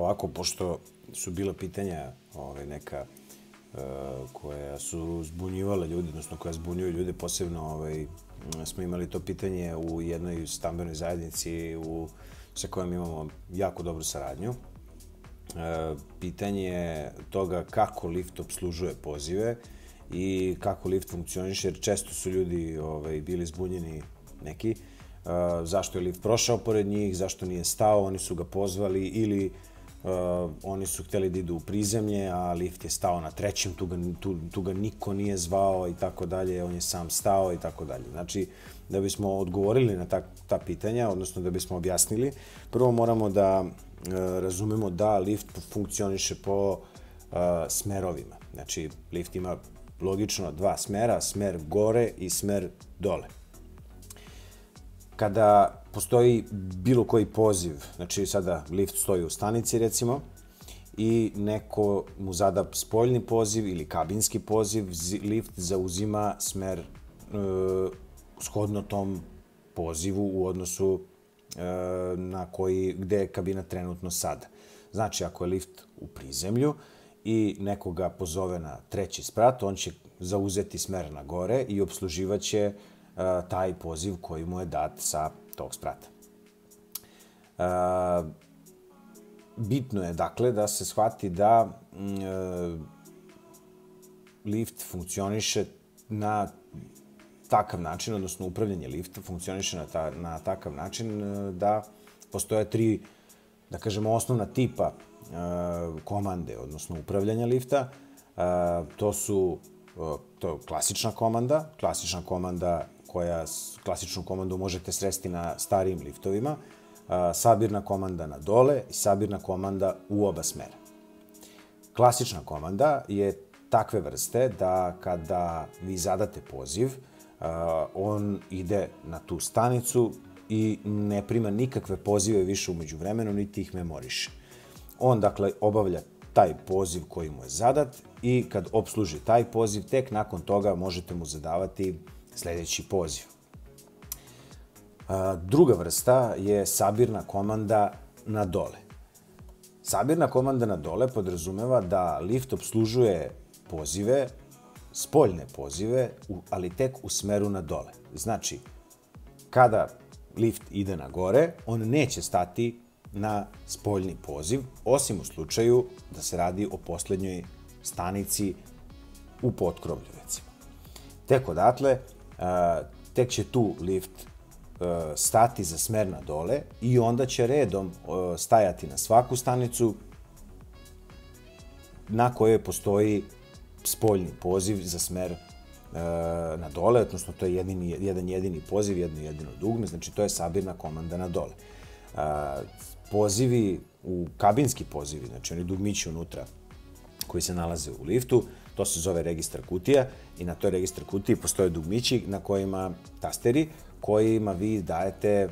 ovako, pošto su bila pitanja neka koja su zbunjivala ljudi, odnosno koja zbunjuju ljude, posebno smo imali to pitanje u jednoj stambenoj zajednici sa kojom imamo jako dobru saradnju. Pitanje toga kako lift obslužuje pozive i kako lift funkcioniše, jer često su ljudi bili zbunjeni neki. Zašto je lift prošao pored njih, zašto nije stao, oni su ga pozvali ili oni su hteli da idu u prizemlje, a lift je stao na trećem, tu ga niko nije zvao i tako dalje, on je sam stao i tako dalje. Znači, da bismo odgovorili na ta pitanja, odnosno da bismo objasnili, prvo moramo da razumemo da lift funkcioniše po smerovima. Znači, lift ima logično dva smera, smer gore i smer dole. Kada postoji bilo koji poziv, znači sada lift stoji u stanici recimo i neko mu zada spoljni poziv ili kabinski poziv, lift zauzima smer shodno tom pozivu u odnosu gde je kabina trenutno sada. Znači, ako je lift u prizemlju i neko ga pozove na treći sprat, on će zauzeti smer na gore i obsluživaće taj poziv koji mu je dat sa tog sprata. Bitno je, dakle, da se shvati da lift funkcioniše na takav način, odnosno upravljanje lifta funkcioniše na takav način da postoje tri, da kažemo, osnovna tipa komande, odnosno upravljanja lifta. To je klasična komanda. Klasičnu komandu možete sresti na starijim liftovima, sabirna komanda na dole i sabirna komanda u oba smera. Klasična komanda je takve vrste da kada vi zadate poziv, on ide na tu stanicu i ne prima nikakve pozive više umeđu vremenu, niti ih memoriše. On, dakle, obavlja taj poziv koji mu je zadat i kad obsluži taj poziv, tek nakon toga možete mu zadavati sledeći poziv. Druga vrsta je sabirna komanda na dole. Sabirna komanda na dole podrazumeva da lift obslužuje pozive, spoljne pozive, ali tek u smeru na dole. Znači, kada lift ide na gore, on neće stati na spoljni poziv, osim u slučaju da se radi o poslednjoj stanici u potkrovlju, recimo. Tek odatle, tek će tu lift stati za smer na dole i onda će redom stajati na svaku stanicu na kojoj postoji spoljni poziv za smer na dole, odnosno to je jedan jedini poziv, jedno jedino dugme, znači to je sabirna komanda na dole. Pozivi, kabinski pozivi, znači oni dugmići unutra koji se nalaze u liftu, to se zove registar kutija i na toj registar kutiji postoje dugmići na kojima tasteri kojima vi dajete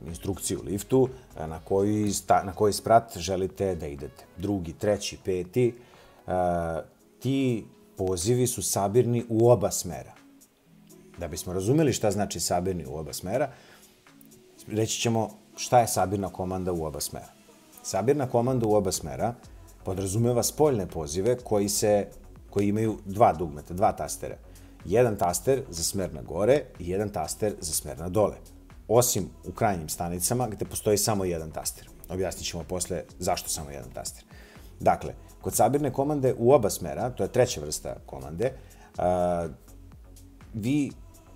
instrukciju liftu na koji sprat želite da idete. Drugi, treći, peti, ti pozivi su sabirni u oba smera. Da bismo razumeli šta znači sabirni u oba smera, reći ćemo šta je sabirna komanda u oba smera. Sabirna komanda u oba smera podrazumeva spoljne pozive koji imaju dva dugmeta, dva tastera. Jedan taster za smer na gore i jedan taster za smer na dole. Osim u krajnjim stanicama gde postoji samo jedan taster. Objasnit ćemo posle zašto samo jedan taster. Dakle, kod sabirne komande u oba smera, to je treća vrsta komande, vi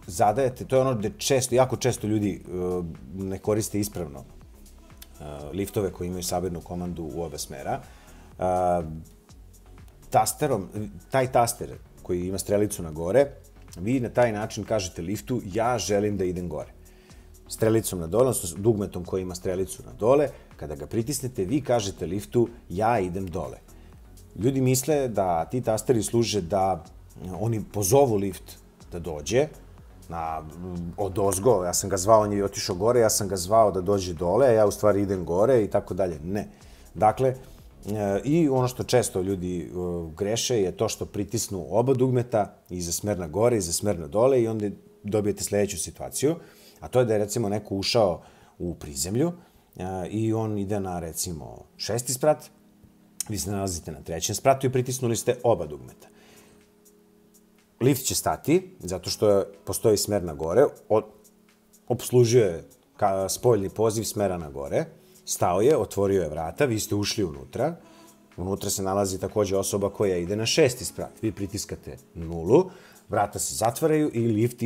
zadajete, to je ono gde jako često ljudi ne koriste ispravno liftove koji imaju sabirnu komandu u oba smera. Taj taster koji ima strelicu na gore, vi na taj način kažete liftu ja želim da idem gore. Strelicom na dole, odnosno dugmetom koji ima strelicu na dole, kada ga pritisnete, vi kažete liftu ja idem dole. Ljudi misle da ti tasteri služe da oni pozovu lift da dođe odozgo, ja sam ga zvao, on je otišao gore, ja sam ga zvao da dođe dole, a ja u stvari idem gore i tako dalje. Ne. Dakle, i ono što često ljudi greše je to što pritisnu oba dugmeta i za smer na gore i za smer na dole i onda dobijete sledeću situaciju, a to je da je recimo neko ušao u prizemlju i on ide na, recimo, 6. sprat, vi se nalazite na 3. spratu i pritisnuli ste oba dugmeta. Lift će stati, zato što postoji smer na gore, obslužio je spoljni poziv smera na gore, stao je, otvorio je vrata, vi ste ušli unutra, unutra se nalazi takođe osoba koja ide na 6. sprat. Vi pritiskate 0, vrata se zatvaraju i lift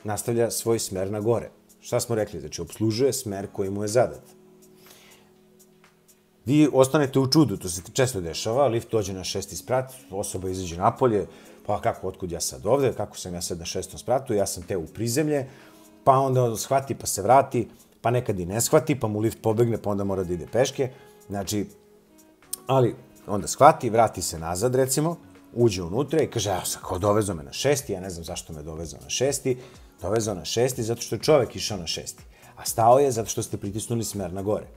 nastavlja svoj smer na gore. Šta smo rekli? Znači, obslužuje smer koji mu je zadat. Vi ostanete u čudu, to se često dešava, lift dođe na 6. sprat, osoba izađe napolje, pa kako, otkud ja sad ovde, kako sam ja sad na 6. spratu, ja sam te u prizemlje, pa onda shvati pa se vrati, pa nekad i ne shvati, pa mu lift pobegne, pa onda mora da ide peške. Znači, ali onda shvati, vrati se nazad, recimo, uđe unutra i kaže, evo sad, kao dovezao me na 6. Ja ne znam zašto me dovezao na 6. Dovezao na 6. zato što je čovek išao na 6. A stao je zato što ste pritisnuli smer na gore.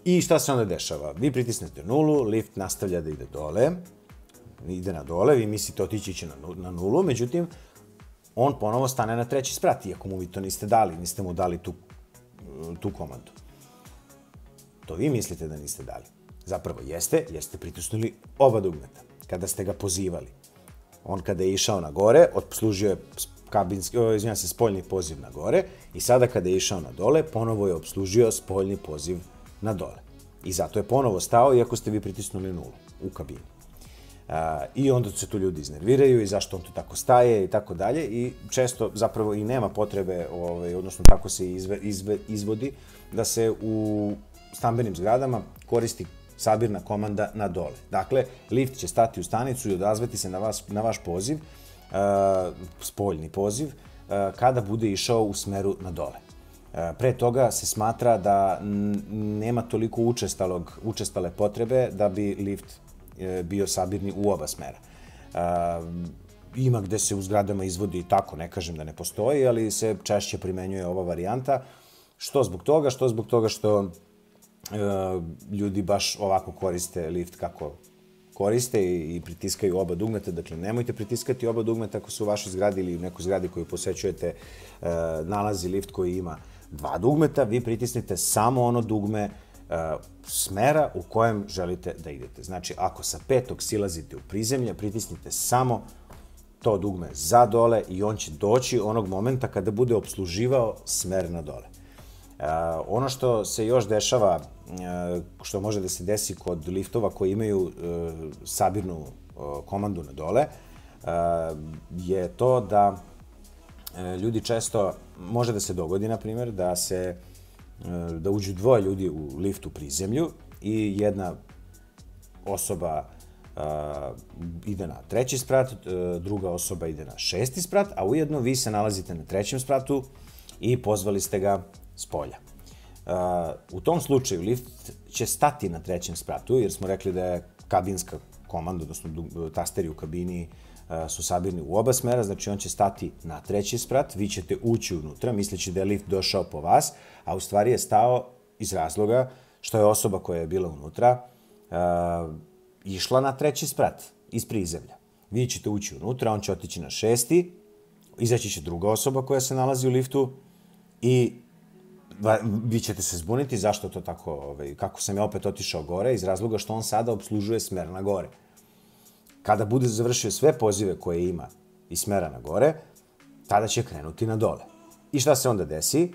I šta se onda dešava? Vi pritisnete 0, lift nastavlja da ide na dole, vi mislite otići će na 0, međutim, on ponovo stane na 3. sprat, iako mu vi to niste dali, niste mu dali tu komandu. To vi mislite da niste dali. Zapravo jeste, jer ste pritisnuli oba dugmeta, kada ste ga pozivali. On kada je išao na gore, obslužio je spoljni poziv na gore i sada kada je išao na dole, ponovo je obslužio spoljni poziv na dole. I zato je ponovo stao, iako ste vi pritisnuli 0 u kabini. I onda se tu ljudi iznerviraju i zašto on tu tako staje i tako dalje i često zapravo i nema potrebe, odnosno tako se izvodi, da se u stambenim zgradama koristi sabirna komanda na dole. Dakle, lift će stati u stanicu i odazvati se na vaš poziv, spoljni poziv, kada bude išao u smeru na dole. Pre toga se smatra da nema toliko učestale potrebe da bi lift bio sabirni u oba smera. Ima gde se u zgradama izvodi tako, ne kažem da ne postoji, ali se češće primenjuje ova varijanta. Što zbog toga što ljudi baš ovako koriste lift kako koriste i pritiskaju oba dugmeta. Dakle, nemojte pritiskati oba dugmeta ako se u vašoj zgradi ili u nekoj zgradi koju posećujete nalazi lift koji ima 2 dugmeta, vi pritisnite samo ono dugme smera u kojem želite da idete. Znači, ako sa 5. silazite u prizemlje, pritisnite samo to dugme za dole i on će doći onog momenta kada bude obsluživao smer na dole. Ono što se još dešava, što može da se desi kod liftova koji imaju sabirnu komandu na dole, je to da ljudi često, može da se dogodi, na primjer, da uđu 2 ljudi u lift u prizemlju i jedna osoba ide na 3. sprat, druga osoba ide na 6. sprat, a ujedno vi se nalazite na 3. spratu i pozvali ste ga s polja. U tom slučaju lift će stati na 3. spratu, jer smo rekli da je kabinska komanda, odnosno tasteri u kabini su sabirni u oba smera, znači on će stati na 3. sprat, vi ćete ući unutra, misleći da je lift došao po vas, a u stvari je stao iz razloga što je osoba koja je bila unutra išla na 3. sprat iz prizemlja. Vi ćete ući unutra, on će otići na 6. Izaći će druga osoba koja se nalazi u liftu i vi ćete se zbuniti zašto to tako, kako sam ja opet otišao gore, iz razloga što on sada obslužuje smer na gore. Kada bude završio sve pozive koje ima iz smera na gore, tada će krenuti na dole. I šta se onda desi?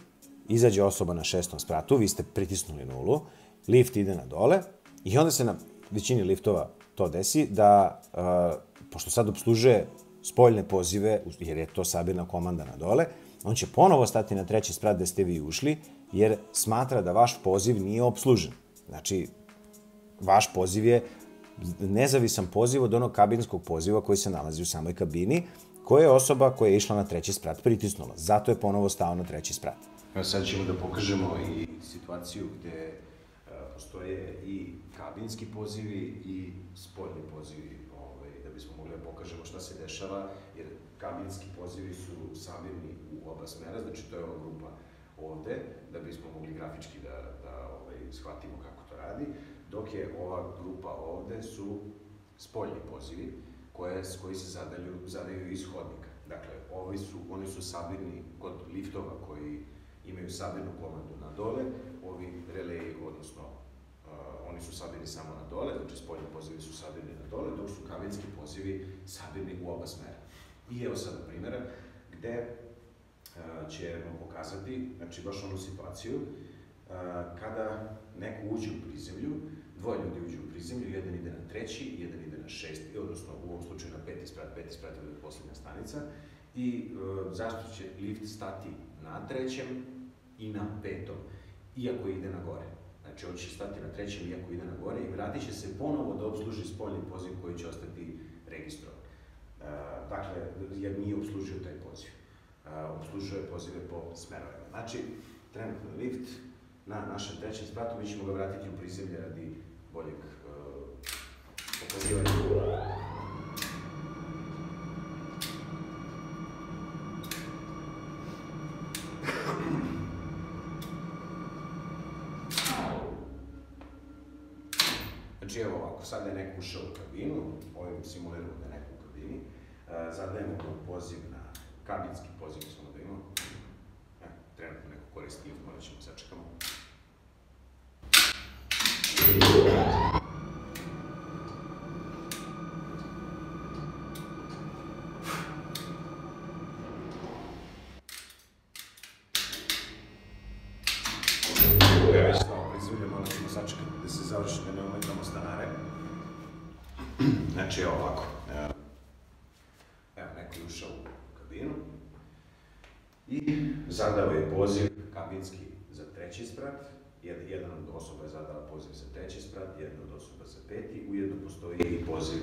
Izađe osoba na 6. spratu, vi ste pritisnuli 0, lift ide na dole i onda se na većini liftova to desi da, pošto sad obslužuje spoljne pozive, jer je to sabirna komanda na dole, on će ponovo stati na 3. sprat gde ste vi ušli, jer smatra da vaš poziv nije obslužen. Znači, vaš poziv je nezavisan poziv od onog kabinskog poziva koji se nalazi u samoj kabini, koja je osoba koja je išla na 3. sprat pritisnula. Zato je ponovo stao na 3. sprat. Evo sad ćemo da pokažemo i situaciju gde postoje i kabinski pozivi i spoljni pozivi, da bismo mogli da pokažemo šta se dešava, jer kabinski pozivi su sabirni u oba smera, znači to je ova grupa ovde, da bismo mogli grafički da shvatimo kako to radi, dok je ova grupa ovde su spoljni pozivi koji se zadaju iz hodnika. Dakle, oni su sabirni kod liftova koji imaju sabirnu komandu na dole, ovi releji, odnosno oni su sabirni samo na dole, znači spoljni pozivi su sabirni na dole, dok su kabinski pozivi sabirni u oba smera. I evo sada primjera gde ćemo pokazati, znači baš onu situaciju, kada neko uđe u prizemlju, dvoje ljudi uđe u prizemlju, jedan ide na treći, jedan ide na šesti, odnosno u ovom slučaju na peti sprat je posljednja stanica, i zašto će lift stati na trećem i na petom, iako ide na gore. Znači, on će stati na trećem iako ide na gore i vratit će se ponovo da obsluži spoljni poziv koji će ostati registrovan. Dakle, jer nije obslužio taj poziv. Obslužio je pozive po smerovima. Znači, trenutno lift na našem trećem spratu, mi ćemo ga vratiti u prizemlje radi boljeg pokazivanja. Znači, evo ovako, sada je neko ušao u kabinu, ovim simuliramo da je neko u kabini, zadajemo poziv na kabinski poziv, samo da imamo. Trenutno neko koristi lift, morat ćemo sačekamo. Već stao prizivlja, morat ćemo sačekati da se završi, da ne ometamo stanare. Znači, evo ovako. Evo, neko je ušao u kabinu i zadao je poziv kabinski za treći sprat. Jedan od osoba je zadala poziv za treći sprat, jedna od osoba za peti, ujedno postoji i poziv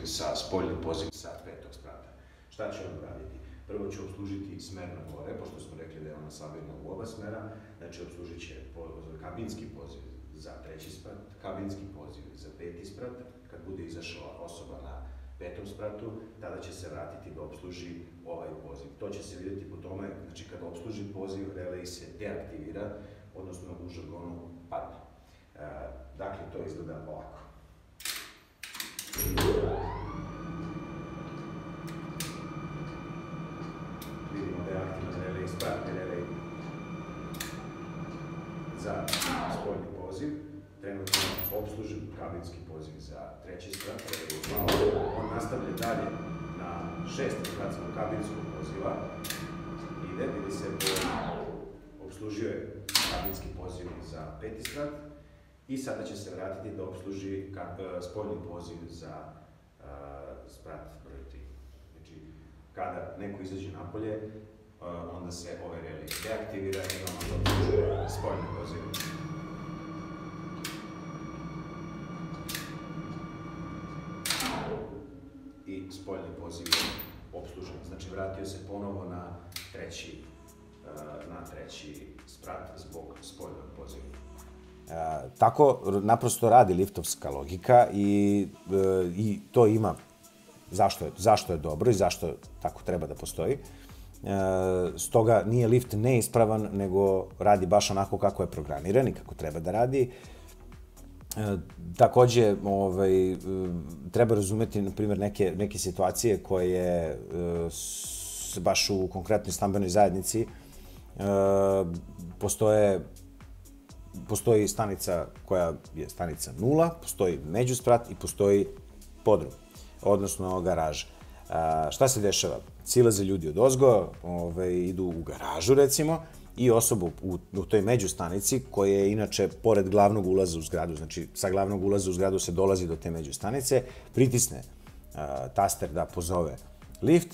spoljni poziv sa petog sprata. Šta će on raditi? Prvo će obslužiti smer na gore, pošto smo rekli da je ona sabirna u oba smera, znači obslužit će kabinski poziv za treći sprat, kabinski poziv za peti sprat. Kad bude izašla osoba na petom spratu, tada će se vratiti da obsluži ovaj poziv. To će se vidjeti po tome, znači kada obsluži poziv, relej se deaktivira, odnosno u žargonu padne. Dakle, to izgleda ovako. Vidimo da je aktivan relej, spratni relej za spoljni poziv. Trenutno obslužen kabinski poziv za treći sprat, on nastavlja dalje na šesti sprat zbog kabinskog poziva, vidi se obslužio je kabinski poziv za peti sprat i sada će se vratiti da obsluži spoljni poziv za sprat broj 3. Znači, kada neko izađe napolje, onda se ovaj relej deaktivira i on obslužuje spoljni poziv. I spoljni poziv je obslužen. Znači, vratio se ponovo na treći sprat zbog spoljnog poziva. Tako naprosto radi liftovska logika i to ima zašto je dobro i zašto tako treba da postoji. Stoga nije lift neispravan, nego radi baš onako kako je programiran i kako treba da radi. Takođe, treba razumeti, na primjer, neke situacije koje baš u konkretnoj stambenoj zajednici postoji stanica koja je stanica 0, postoji međusprat i postoji podrum, odnosno garaža. Šta se dešava? Silaze ljudi od ozgo, idu u garažu, recimo, i osobu u toj međustanici, koja je inače pored glavnog ulaza u zgradu, znači sa glavnog ulaza u zgradu se dolazi do te međustanice, pritisne taster da pozove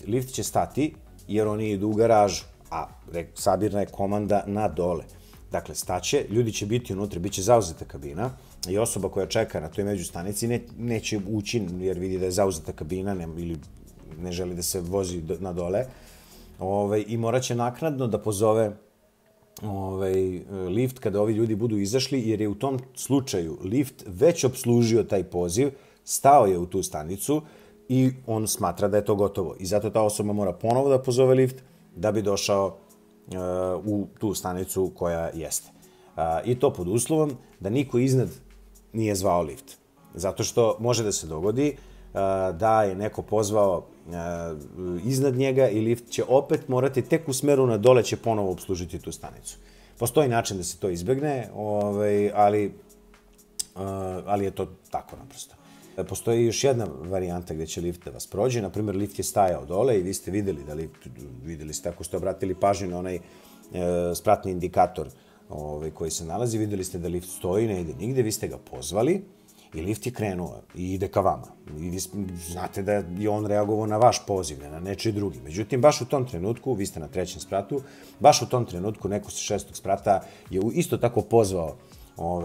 lift će stati jer oni idu u garažu, a sabirna je komanda na dole. Dakle, staće, ljudi će biti unutra, bit će zauzeta kabina i osoba koja čeka na toj međustanici neće ući jer vidi da je zauzeta kabina ili ne želi da se vozi na dole i morat će naknadno da pozove lift kada ovi ljudi budu izašli, jer je u tom slučaju lift već obslužio taj poziv, stao je u tu stanicu i on smatra da je to gotovo. I zato ta osoba mora ponovo da pozove lift da bi došao u tu stanicu koja jeste. I to pod uslovom da niko iznad nije zvao lift. Zato što može da se dogodi da je neko pozvao iznad njega i lift će opet morati tek u smeru na dole će ponovo obslužiti tu stanicu. Postoji način da se to izbegne, ali je to tako naprosto. Postoji još jedna varijanta gde će lift da vas prođe. Naprimjer, lift je stajao dole i vi ste videli ste, ako ste obratili pažnju na onaj spratni indikator koji se nalazi, videli ste da lift stoji, ne ide nigde, vi ste ga pozvali i lift je krenuo i ide ka vama. I vi znate da je on reagovao na vaš poziv, ne na nečiji drugi. Međutim, baš u tom trenutku, vi ste na 3. spratu, baš u tom trenutku neko sa 6. sprata je isto tako pozvao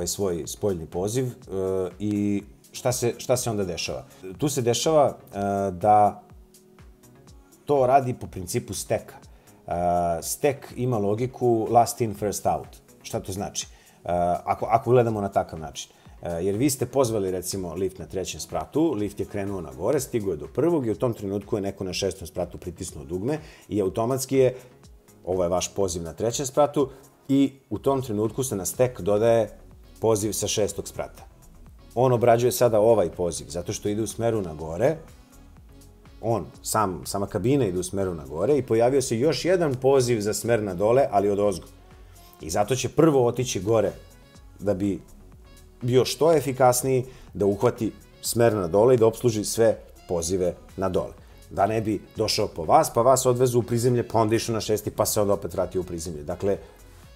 svoj spoljni poziv i šta se onda dešava? Tu se dešava da to radi po principu steka. Stek ima logiku last in, first out. Šta to znači? Ako gledamo na takav način. Jer vi ste pozvali, recimo, lift na 3. spratu, lift je krenuo na gore, stigao je do 1. i u tom trenutku je neko na 6. spratu pritisnuo dugme i automatski je, ovo je vaš poziv na 3. spratu, i u tom trenutku se na stek dodaje poziv sa 6. sprata. On obrađuje sada ovaj poziv, zato što ide u smeru na gore, sama kabina ide u smeru na gore i pojavio se još jedan poziv za smer na dole, ali od ozgo. I zato će prvo otići gore da bi bio što efikasniji, da uhvati smer na dole i da opsluži sve pozive na dole. Da ne bi došao po vas, pa vas odvezu u prizemlje, pa onda išao na 6. pa se onda opet vratio u prizemlje. Dakle,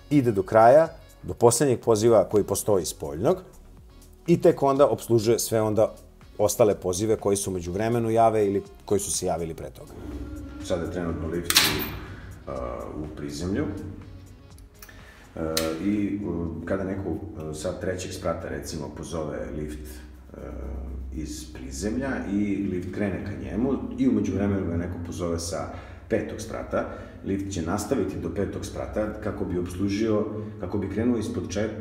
ide do kraja, do poslednjeg poziva koji postoji spoljnog i tek onda opslužuje sve onda ostale pozive koji su među vremenu jave ili koji su se javili pre toga. Sada je trenutno lift u prizemlju i kada neko sa 3. sprata, recimo, pozove lift iz prizemlja i lift krene ka njemu i umeđu vremenu ga neko pozove sa 5. sprata, lift će nastaviti do 5. sprata kako bi opslužio, kako bi krenuo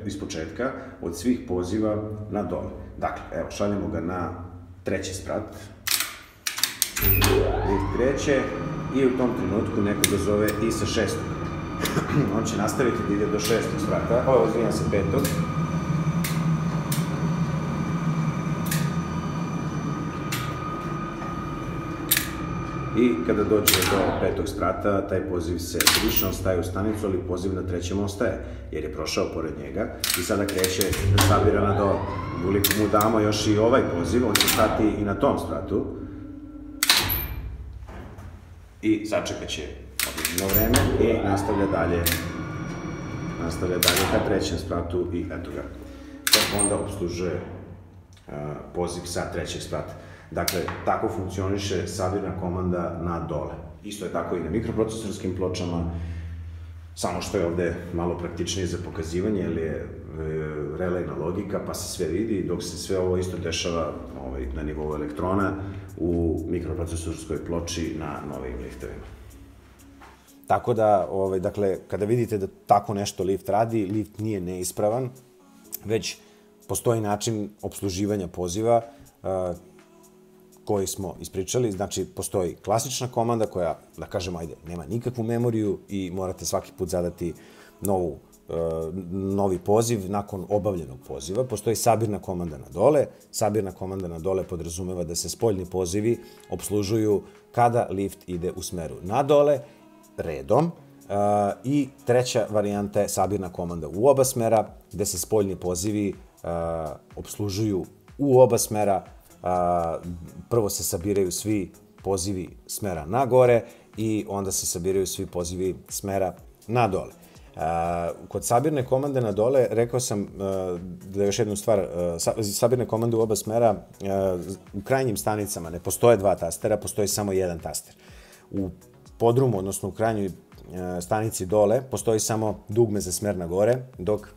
iz početka od svih poziva na dole. Dakle, evo, šaljemo ga na 3. sprat, lift kreće i u tom trenutku neko ga zove i sa 6. On će nastaviti da ide do 6. sprata, izvinjam se, 5. I kada dođe do 5. sprata, taj poziv se briše, on staje u stanicu, ali poziv na 3. ostaje, jer je prošao pored njega i sada kreće da sabira na dole. Ukoliko mu damo još i ovaj poziv, on će stati i na tom spratu i začekat će određeno vreme i nastavlja dalje ka 3. spratu i eto ga. Tako onda opslužuje poziv sa 3. sprata. Dakle, tako funkcioniše sabirna komanda na dole. Isto je tako i na mikroprocesorskim pločama, samo što je ovde malo praktičnije za pokazivanje, jer je relejna logika, pa se sve vidi, dok se sve ovo isto dešava na nivou elektrona u mikroprocesorskoj ploči na novim liftovima. Tako da, dakle, kada vidite da tako nešto lift radi, lift nije neispravan, već postoji način opsluživanja poziva koji smo ispričali. Znači, postoji klasična komanda koja, da kažemo, nema nikakvu memoriju i morate svaki put zadati novi poziv nakon obavljenog poziva. Postoji sabirna komanda na dole. Sabirna komanda na dole podrazumeva da se spoljni pozivi opslužuju kada lift ide u smeru na dole, redom. I treća varijanta je sabirna komanda u oba smera, gde se spoljni pozivi opslužuju u oba smera. Prvo se sabiraju svi pozivi smera na gore i onda se sabiraju svi pozivi smera na dole. Kod sabirne komande na dole, rekao sam da je još jednu stvar, sabirne komande u oba smera, u krajnjim stanicama ne postoje 2 tastera, postoji samo 1 taster. U podrumu, odnosno u krajnjoj stanici dole, postoji samo dugme za smer na gore, dok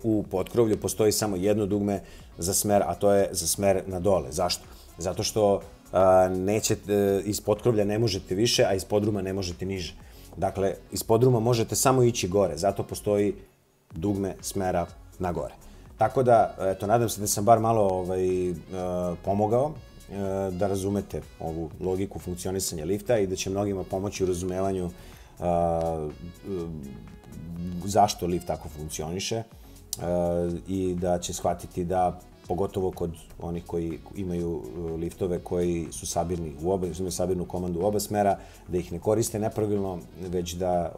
u potkrovlju postoji samo jedno dugme za smer, a to je za smer na dole. Zašto? Zato što iz potkrovlja ne možete više, a iz podruma ne možete niže. Dakle, iz podruma možete samo ići gore, zato postoji dugme smera na gore. Tako da, eto, nadam se da sam bar malo pomogao da razumete ovu logiku funkcionisanja lifta i da će mnogima pomoći u razumevanju zašto lift tako funkcioniše i da će shvatiti da pogotovo kod onih koji imaju liftove koji su sabirni u oba, imaju sabirnu komandu u oba smera, da ih ne koriste nepravilno, već da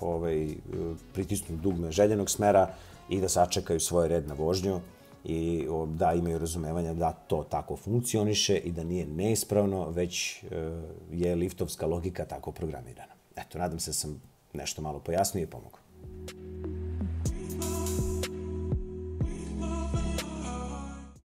pritisnu dugme željenog smera i da sačekaju svoj red na vožnju i da imaju razumevanja da to tako funkcioniše i da nije neispravno, već je liftovska logika tako programirana. Eto, nadam se da sam nešto malo pojasnio i pomogao.